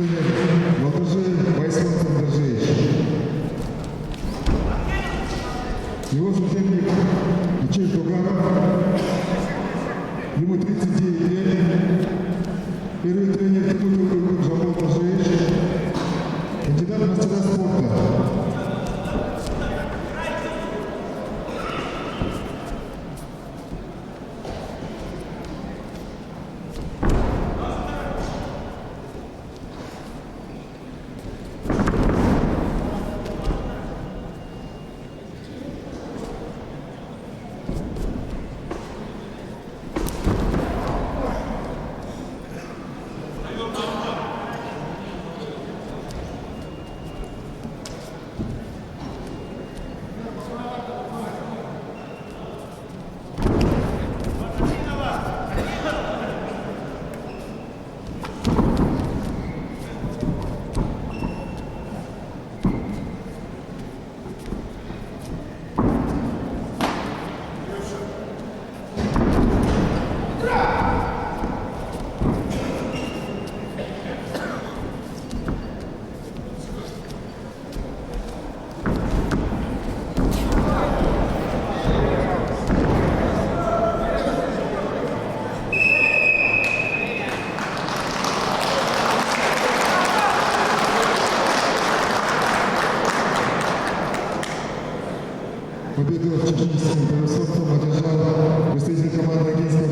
тренер Латышей Байсон Сандрашевич. Его соперник Ичей Дугаров. Ему 39 лет. Первый тренер Тимур Жамал Ташевич. Кандидат в мастера спорта. Победу в чеченском превосходством одержал представитель команды Агентства